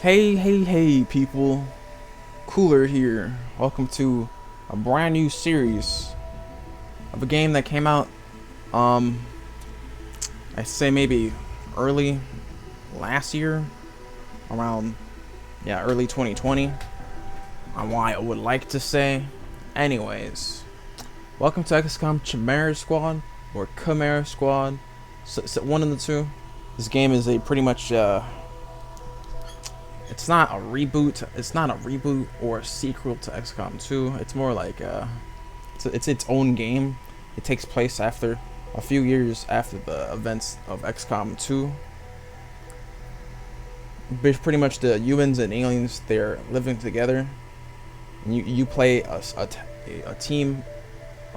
Hey, people. Cooler here. Welcome to a brand new series of a game that came out, I say maybe early last year, around, early 2020, on why I would like to say. Anyways, welcome to Xcom Chimera Squad, or Chimera Squad, so one of the two. This game is a pretty much, it's not a reboot or a sequel to XCOM 2. It's more like it's its own game. It takes place after a few years after the events of XCOM 2. But pretty much the humans and aliens, they're living together. And you play a team,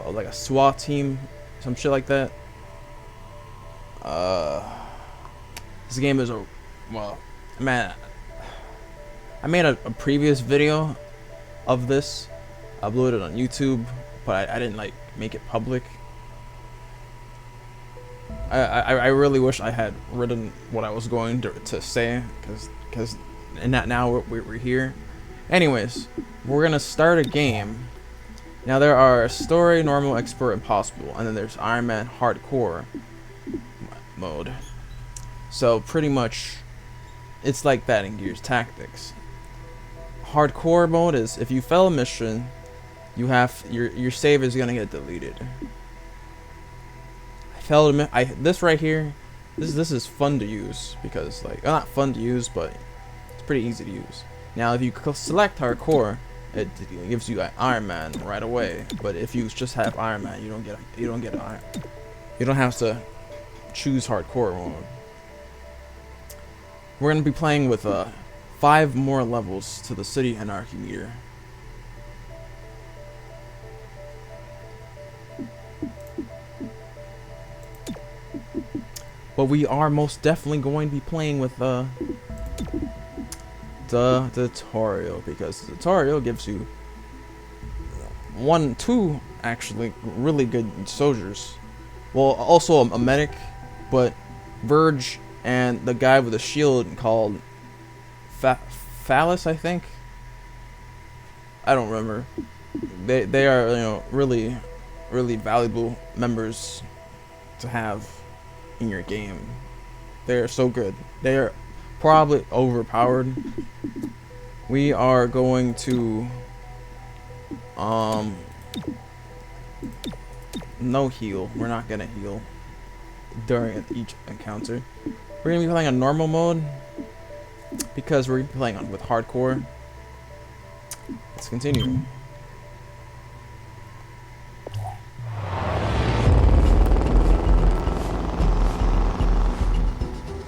like a SWAT team, some shit like that. This game is man. I made a previous video of this, uploaded on YouTube, but I didn't like make it public. I really wish I had written what I was going to say, because now we're here. Anyways, we're gonna start a game. Now there are story, normal, expert, impossible, and then there's Ironman hardcore mode. So pretty much, it's like that in Gears Tactics. Hardcore mode is if you fail a mission, you have your save is gonna get deleted. This right here, this is fun to use because not fun to use, but it's pretty easy to use. Now if you select hardcore, it gives you Iron Man right away. But if you just have Iron Man, you don't have to choose hardcore mode. We're gonna be playing with 5 more levels to the city anarchy meter. But we are most definitely going to be playing with the tutorial, because the tutorial gives you two actually really good soldiers. Well, also a medic, but Verge and the guy with a shield called Phallus, I think. I don't remember. They are really valuable members to have in your game. They are so good. They are probably overpowered. We are going to no heal. We're not gonna heal during each encounter. We're gonna be playing on normal mode because we're playing with hardcore. Let's continue.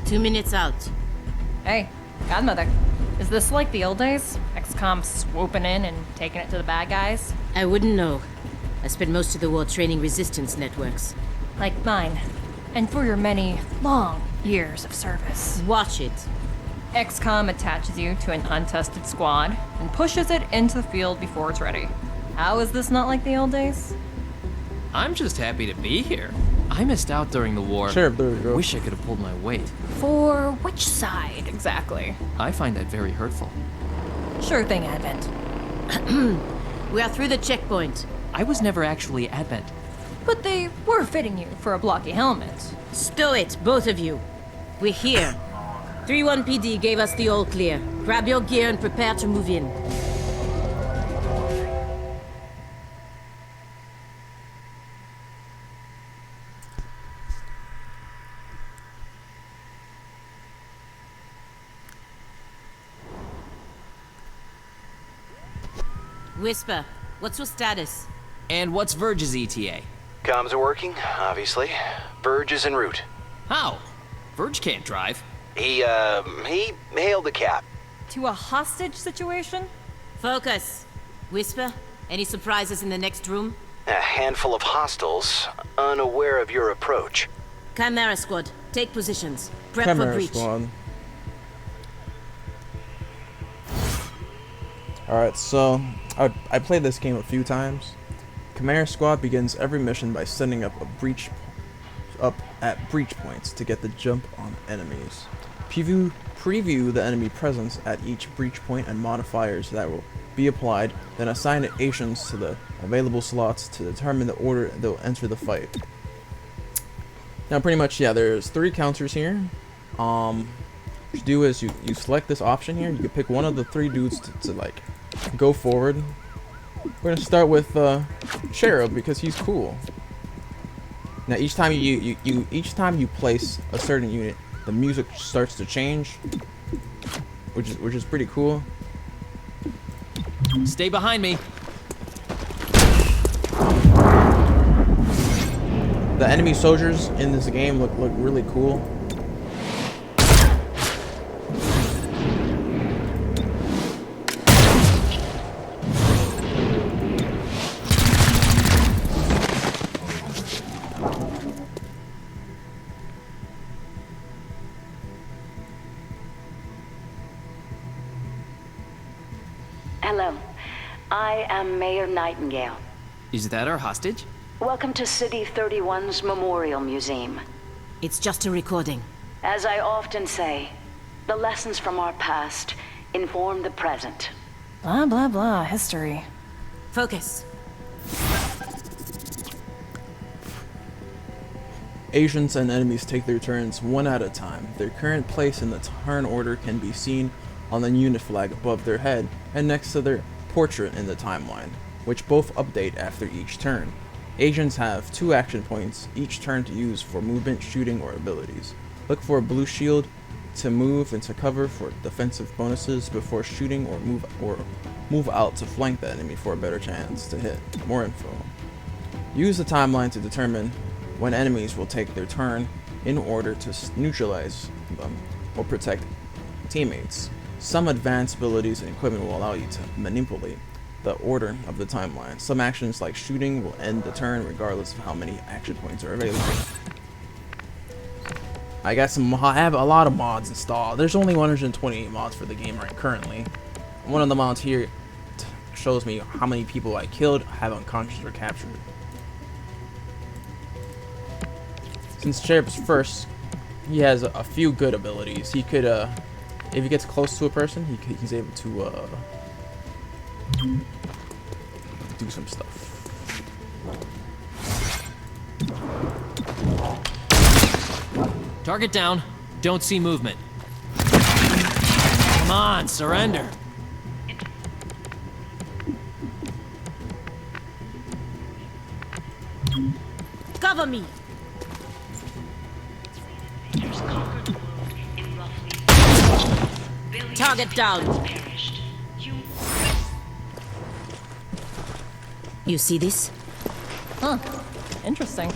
Two minutes out. Hey, Godmother. Is this like the old days? XCOM swooping in and taking it to the bad guys? I wouldn't know. I spent most of the war training resistance networks. Like mine. And for your many, long years of service. Watch it. XCOM attaches you to an untested squad and pushes it into the field before it's ready. How is this not like the old days? I'm just happy to be here. I missed out during the war. Sure, there we go. Wish I could have pulled my weight. For which side, exactly? I find that very hurtful. Sure thing, Advent. We are through the checkpoint. I was never actually Advent. But they were fitting you for a blocky helmet. Stow it, both of you. We're here. 3-1 PD gave us the all clear. Grab your gear and prepare to move in. Whisper, what's your status? And what's Verge's ETA? Comms are working, obviously. Verge is en route. How? Verge can't drive. He hailed the cap. To a hostage situation? Focus. Whisper, any surprises in the next room? A handful of hostiles, unaware of your approach. Chimera Squad, take positions. Prep for Chimera breach. Squad. Alright, so I played this game a few times. Chimera Squad begins every mission by setting up up at breach points to get the jump on enemies. Preview the enemy presence at each breach point and modifiers that will be applied, then assign agents to the available slots to determine the order they'll enter the fight. Now pretty much, yeah, there's 3 counters here. What you do is you select this option here. You can pick one of the 3 dudes to like go forward. We're gonna start with Cherub because he's cool. Now each time you place a certain unit, the music starts to change, which is pretty cool. Stay behind me. The enemy soldiers in this game look really cool. Hello, I am Mayor Nightingale. Is that our hostage? Welcome to City 31's Memorial Museum. It's just a recording. As I often say, the lessons from our past inform the present. Blah, blah, blah. History. Focus. Agents and enemies take their turns one at a time. Their current place in the turn order can be seen on the unit flag above their head and next to their portrait in the timeline, which both update after each turn. Agents have 2 action points each turn to use for movement, shooting, or abilities. Look for a blue shield to move into cover for defensive bonuses before shooting, or move out to flank the enemy for a better chance to hit. More info. Use the timeline to determine when enemies will take their turn in order to neutralize them or protect teammates. Some advanced abilities and equipment will allow you to manipulate the order of the timeline. Some actions like shooting will end the turn regardless of how many action points are available. I have a lot of mods installed. There's only 128 mods for the game right currently. One of the mods here shows me how many people I killed, have unconscious, or captured. Since Cherub's first, he has a few good abilities. He could, if he gets close to a person, he's able to do some stuff. Target down. Don't see movement. Come on, surrender. Cover me. Target down. You see this? Huh. Interesting.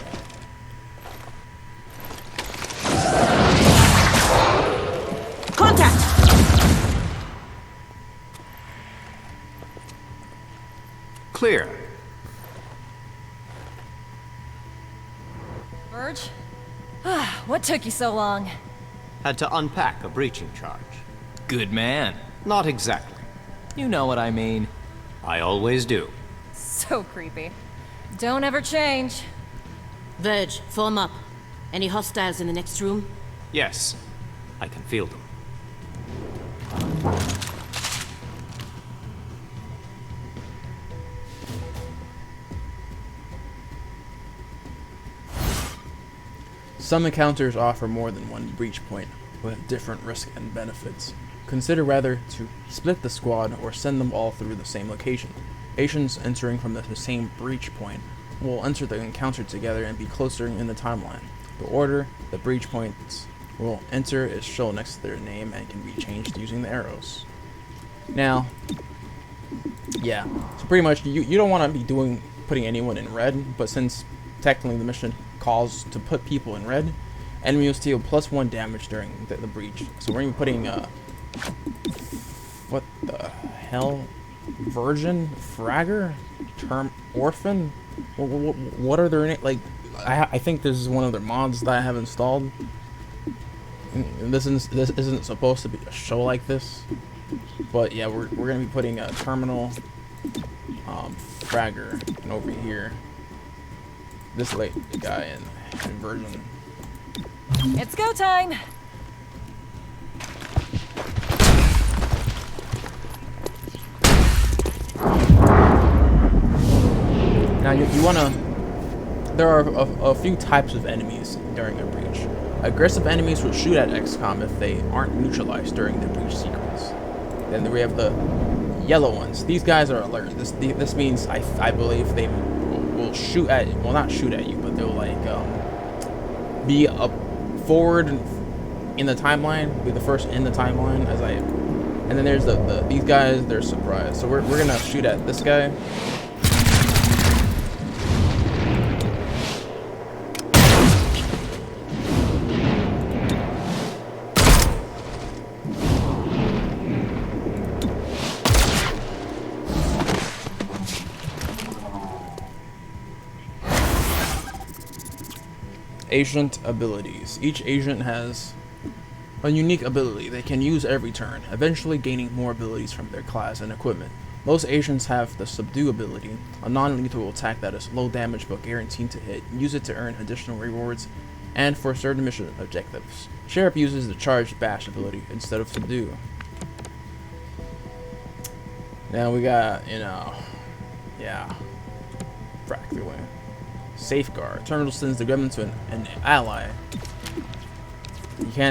Contact! Clear. Verge? What took you so long? Had to unpack a breaching charge. Good man. Not exactly. You know what I mean. I always do. So creepy. Don't ever change. Verge, form up. Any hostiles in the next room? Yes, I can feel them. Some encounters offer more than one breach point, with different risks and benefits. Consider whether to split the squad or send them all through the same location. Agents entering from the same breach point will enter the encounter together and be closer in the timeline. The order the breach points will enter is shown next to their name and can be changed using the arrows. Now, yeah, so pretty much you don't want to be putting anyone in red, but since technically the mission calls to put people in red, enemy will deal +1 damage during the breach. So we're going to be putting what the hell? Virgin? Fragger? Term Orphan? What are their names? Like, I think this is one of their mods that I have installed. This isn't supposed to be a show like this, but yeah, we're gonna be putting a terminal Fragger, and over here this late guy in Virgin. It's go time. Now you wanna. There are a few types of enemies during a breach. Aggressive enemies will shoot at XCOM if they aren't neutralized during the breach sequence. Then we have the yellow ones. These guys are alert. This means I believe they will shoot at, well, not shoot at you, but they'll like be up forward in the timeline, be the first in the timeline as I. And then there's these guys. They're surprised. So we're gonna shoot at this guy. Agent abilities. Each agent has a unique ability they can use every turn, eventually gaining more abilities from their class and equipment. Most agents have the Subdue ability, a non-lethal attack that is low damage but guaranteed to hit. Use it to earn additional rewards and for certain mission objectives. Sheriff uses the Charged Bash ability instead of Subdue. Now we got, yeah, practically. Safeguard. Terminal sends the gremlin to an ally.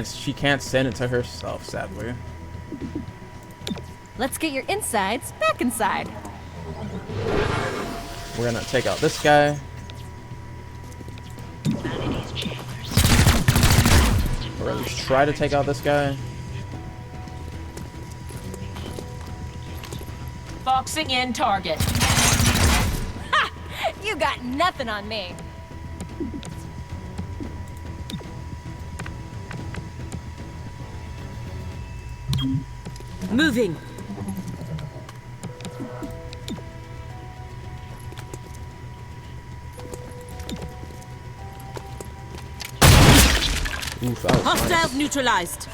She can't send it to herself, sadly. Let's get your insides back inside. We're gonna take out this guy. Or at least try to take out this guy. Boxing in target. Ha! You got nothing on me. Moving. Oof, that was Hostile nice. neutralized.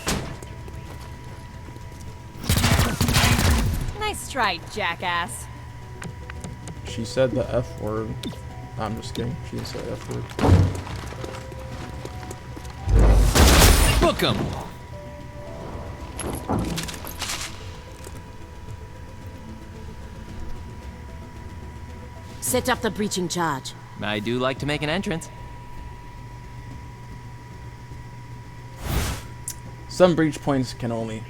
Nice try, jackass. She said the F word. I'm just kidding. She didn't say the F word. Book 'em! Set up the breaching charge. I do like to make an entrance. Some breach points can only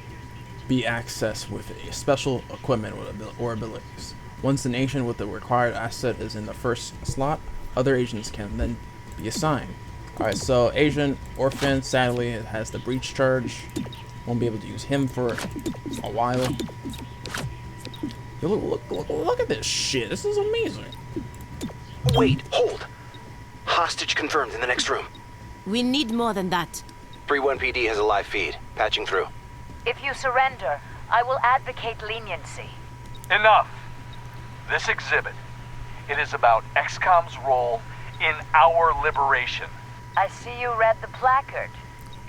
be accessed with special equipment or abilities. Once an agent with the required asset is in the first slot, other agents can then be assigned. Alright, so Agent Orphan sadly has the breach charge. Won't be able to use him for a while. Yo, look at this shit. This is amazing. Wait, hold. Hostage confirmed in the next room. We need more than that. 3-1 PD has a live feed. Patching through. If you surrender, I will advocate leniency. Enough. This exhibit, it is about XCOM's role in our liberation. I see you read the placard.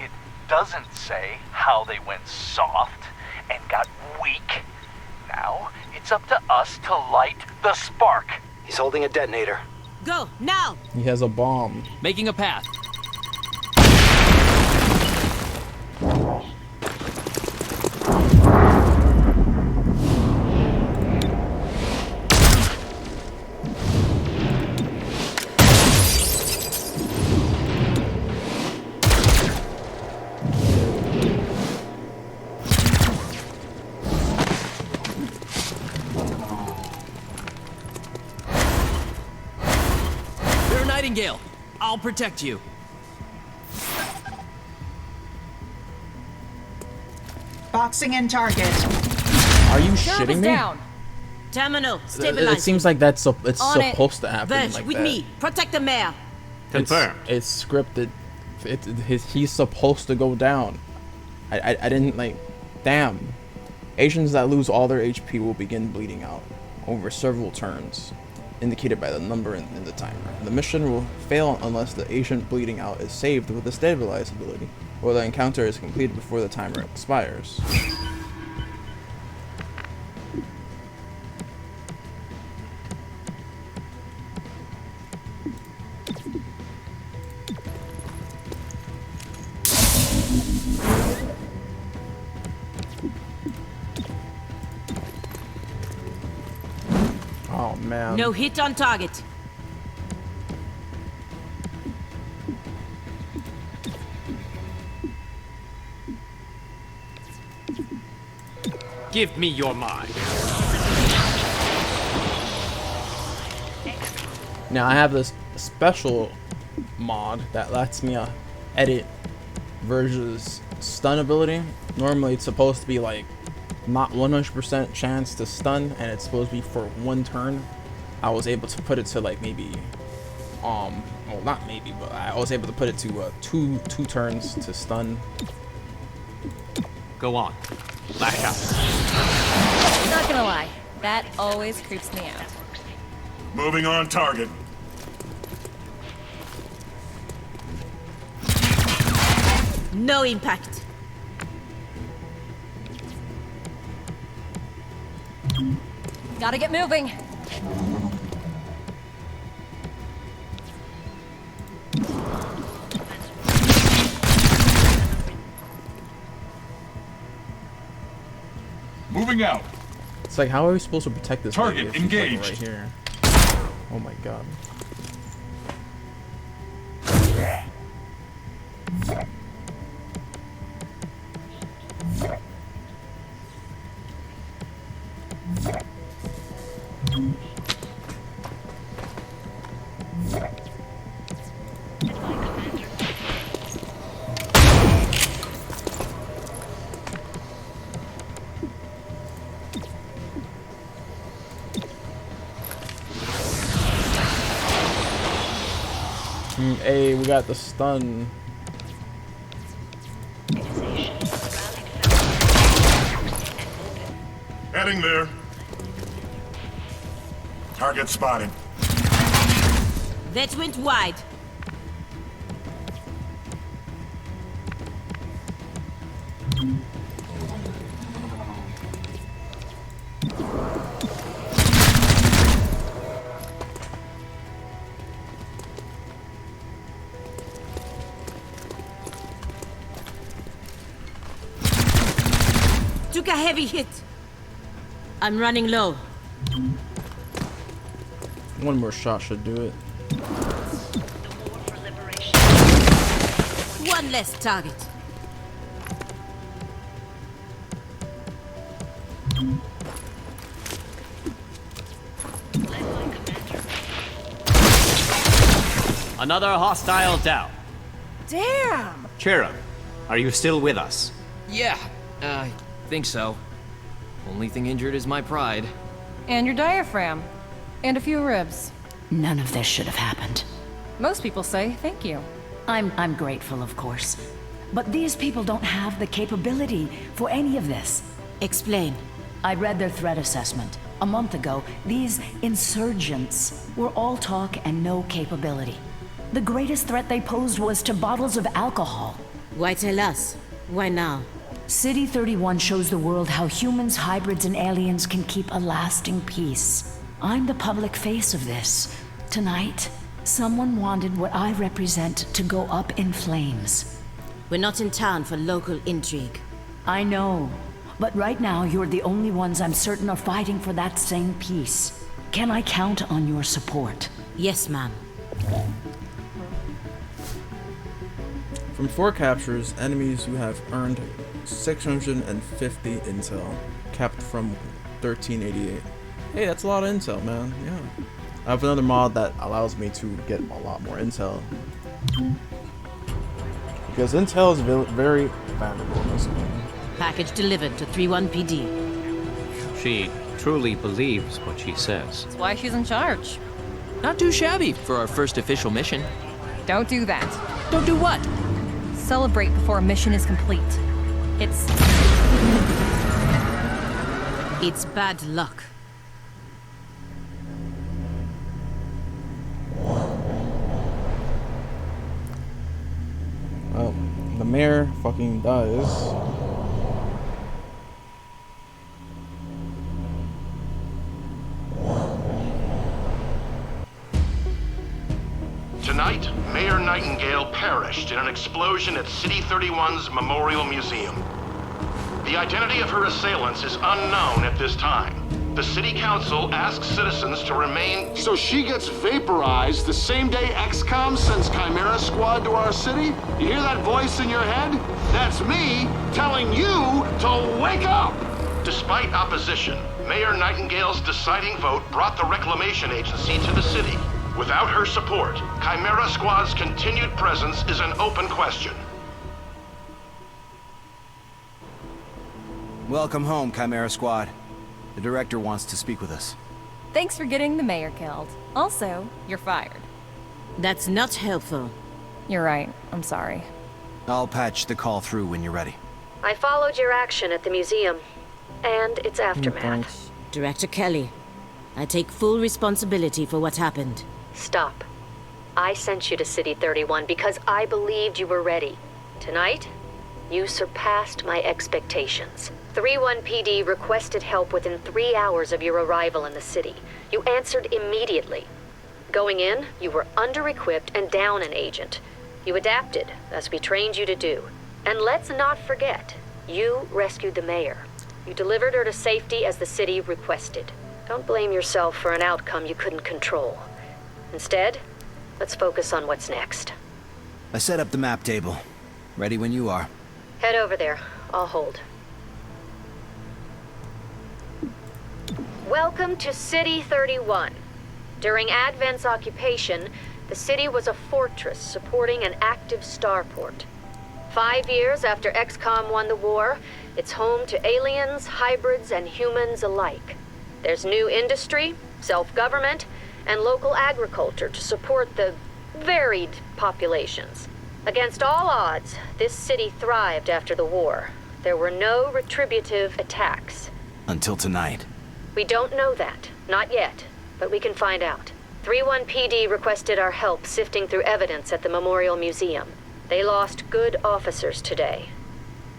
It doesn't say how they went soft and got weak. Now, it's up to us to light the spark. He's holding a detonator. Go, now! He has a bomb. Making a path. You're a Nightingale. I'll protect you. Boxing in target. Are you Sheriff shitting is me? down. Terminal, stabilize. It seems like it's On it. supposed to happen Verge, like with that. me. Protect the mayor. Confirmed. It's scripted. He's supposed to go down. I didn't like. Damn. Agents that lose all their HP will begin bleeding out over several turns, indicated by the number in the timer. The mission will fail unless the agent bleeding out is saved with the stabilize ability, or the encounter is completed before the timer expires. Oh man. No hit on target. Give me your mind. Now I have this special mod that lets me edit Verge's stun ability. Normally it's supposed to be like not 100% chance to stun, and it's supposed to be for 1 turn. I was able to put it to like maybe well, not maybe, but I was able to put it to two turns to stun. Go on. Lash out. Not gonna lie, that always creeps me out. Moving on target. No impact. Gotta get moving. Moving out. It's like, how are we supposed to protect this Target lady if she's, like, engaged. right here? Oh my god. Hey, we got the stun. Heading there. Target spotted. That went wide. Took a heavy hit. I'm running low. One more shot should do it. One less target. Another hostile down. Damn! Cherub, are you still with us? Yeah, I think so. Only thing injured is my pride. And your diaphragm. And a few ribs. None of this should have happened. Most people say thank you. I'm grateful, of course. But these people don't have the capability for any of this. Explain. I read their threat assessment. A month ago, these insurgents were all talk and no capability. The greatest threat they posed was to bottles of alcohol. Why tell us? Why now? City 31 shows the world how humans, hybrids, and aliens can keep a lasting peace. I'm the public face of this. Tonight, someone wanted what I represent to go up in flames. We're not in town for local intrigue. I know, but right now you're the only ones I'm certain are fighting for that same peace. Can I count on your support? Yes, ma'am. From 4 captures, enemies who have earned 650 intel, capped from 1388. Hey, that's a lot of intel, man. Yeah. I have another mod that allows me to get a lot more intel. Because intel is very valuable in this game. Package delivered to 31 PD. She truly believes what she says. That's why she's in charge. Not too shabby for our first official mission. Don't do that. Don't do what? Celebrate before a mission is complete. It's bad luck. Well, the mayor fucking dies. Tonight, Mayor Nightingale perished in an explosion at City 31's Memorial Museum. The identity of her assailants is unknown at this time. The City Council asks citizens to remain... So she gets vaporized the same day Xcom sends Chimera Squad to our city? You hear that voice in your head? That's me telling you to wake up! To Despite opposition, Mayor Nightingale's deciding vote brought the Reclamation Agency to the city. Without her support, Chimera Squad's continued presence is an open question. Welcome home, Chimera Squad. The director wants to speak with us. Thanks for getting the mayor killed. Also, you're fired. That's not helpful. You're right. I'm sorry. I'll patch the call through when you're ready. I followed your action at the museum, and its aftermath. Director Kelly, I take full responsibility for what happened. Stop. I sent you to City 31 because I believed you were ready. Tonight, you surpassed my expectations. 3-1 PD requested help within 3 hours of your arrival in the city. You answered immediately. Going in, you were under-equipped and down an agent. You adapted, as we trained you to do. And let's not forget, you rescued the mayor. You delivered her to safety as the city requested. Don't blame yourself for an outcome you couldn't control. Instead, let's focus on what's next. I set up the map table. Ready when you are. Head over there. I'll hold. Welcome to City 31. During Advent's occupation, the city was a fortress supporting an active starport. 5 years after Xcom won the war, it's home to aliens, hybrids, and humans alike. There's new industry, self-government, and local agriculture to support the varied populations. Against all odds, this city thrived after the war. There were no retributive attacks. Until tonight. We don't know that. Not yet. But we can find out. 3-1 PD requested our help sifting through evidence at the Memorial Museum. They lost good officers today.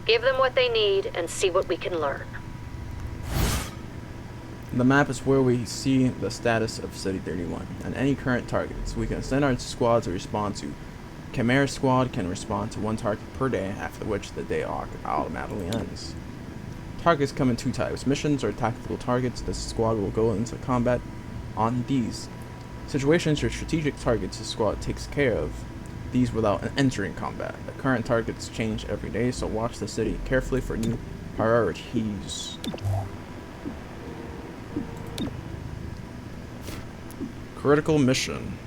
Give them what they need and see what we can learn. The map is where we see the status of City 31 and any current targets. We can send our squad to respond to. Chimera Squad can respond to 1 target per day, after which the day automatically ends. Targets come in 2 types. Missions or tactical targets. The squad will go into combat on these. Situations or strategic targets, the squad takes care of these without entering combat. The current targets change every day, so watch the city carefully for new priorities. Critical mission.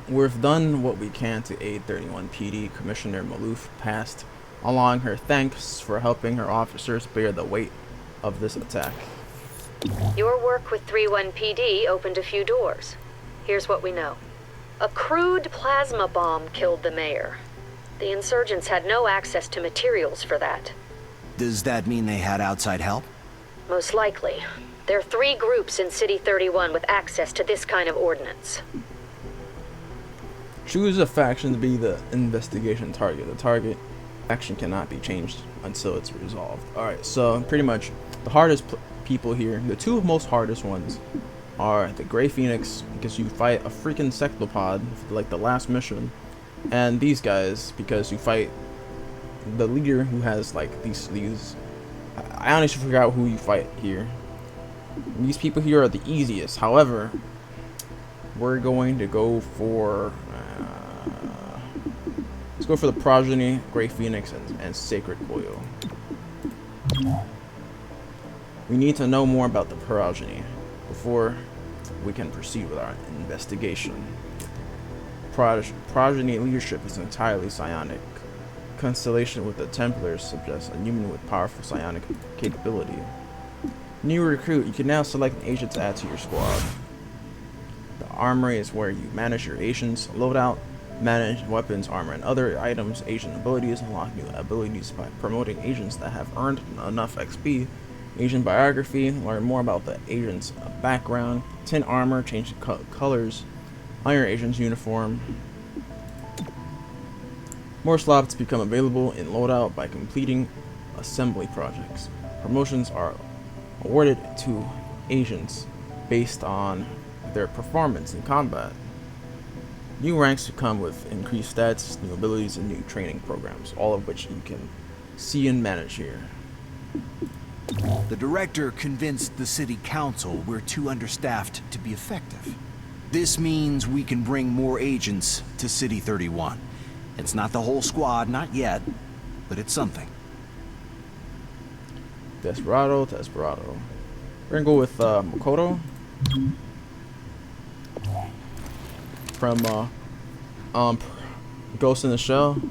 We've done what we can to aid 31 PD. Commissioner Malouf passed along her thanks for helping her officers bear the weight of this attack. Your work with 3-1 PD opened a few doors. Here's what we know. A crude plasma bomb killed the mayor. The insurgents had no access to materials for that. Does that mean they had outside help? Most likely. There are 3 groups in City 31 with access to this kind of ordnance. Choose a faction to be the investigation target. The target action cannot be changed until it's resolved. Alright, so pretty much the hardest people here, the 2 most hardest ones are the Grey Phoenix, because you fight a freaking sectopod like the last mission, and these guys because you fight the leader who has like these I honestly forgot who you fight here. These people here are the easiest. However, we're going to go for let's go for the Progeny, Grey Phoenix, and Sacred Coil. We need to know more about the Progeny before we can proceed with our investigation. Progeny leadership is entirely psionic. Constellation with the Templars suggests a human with powerful psionic capability. New recruit, you can now select an agent to add to your squad. The armory is where you manage your agents' loadout, manage weapons, armor, and other items. Agent abilities unlock new abilities by promoting agents that have earned enough XP. Agent biography, learn more about the agent's background. 10 armor, change the colors on your agent's uniform. More slots become available in loadout by completing assembly projects. Promotions are awarded to agents based on their performance in combat. New ranks come with increased stats, new abilities, and new training programs, all of which you can see and manage here. The director convinced the city council we're too understaffed to be effective. This means we can bring more agents to City 31. It's not the whole squad, not yet, but it's something. Desperado. We're gonna go with Makoto from Ghost in the Shell.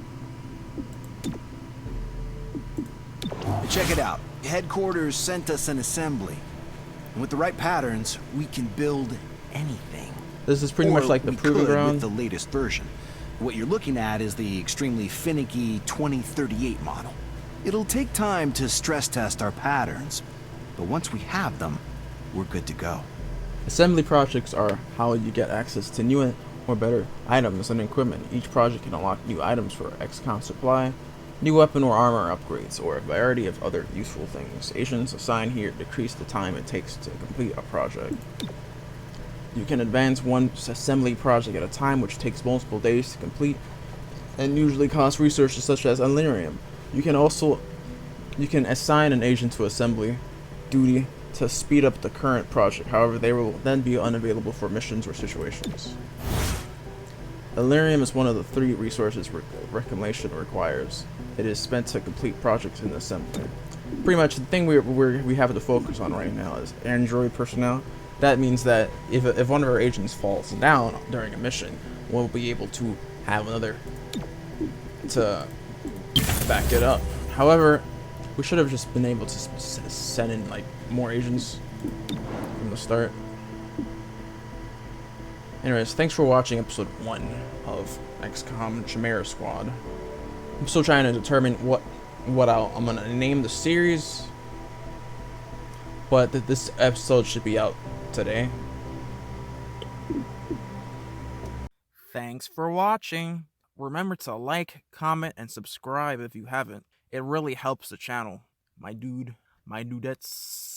Check it out. Headquarters sent us an assembly. And with the right patterns, we can build anything. This is pretty much like the Proving Ground. With the latest version. What you're looking at is the extremely finicky 2038 model. It'll take time to stress test our patterns, but once we have them, we're good to go. Assembly projects are how you get access to new or better items and equipment. Each project can unlock new items for Xcom supply, new weapon or armor upgrades, or a variety of other useful things. Agents assigned here decrease the time it takes to complete a project. You can advance one assembly project at a time, which takes multiple days to complete and usually costs resources such as Elerium. You can assign an agent to assembly duty to speed up the current project. However, they will then be unavailable for missions or situations. Elerium is one of the 3 resources reclamation requires. It is spent to complete projects in the assembly. Pretty much the thing we have to focus on right now is android personnel. That means that if one of our agents falls down during a mission, we'll be able to have another to back it up. However, we should have just been able to send in like more agents from the start. Anyways, thanks for watching episode 1 of Xcom Chimera Squad. I'm still trying to determine what I'm gonna name the series, but this episode should be out today. Thanks for watching. Remember to like, comment, and subscribe if you haven't. It really helps the channel. My dudettes.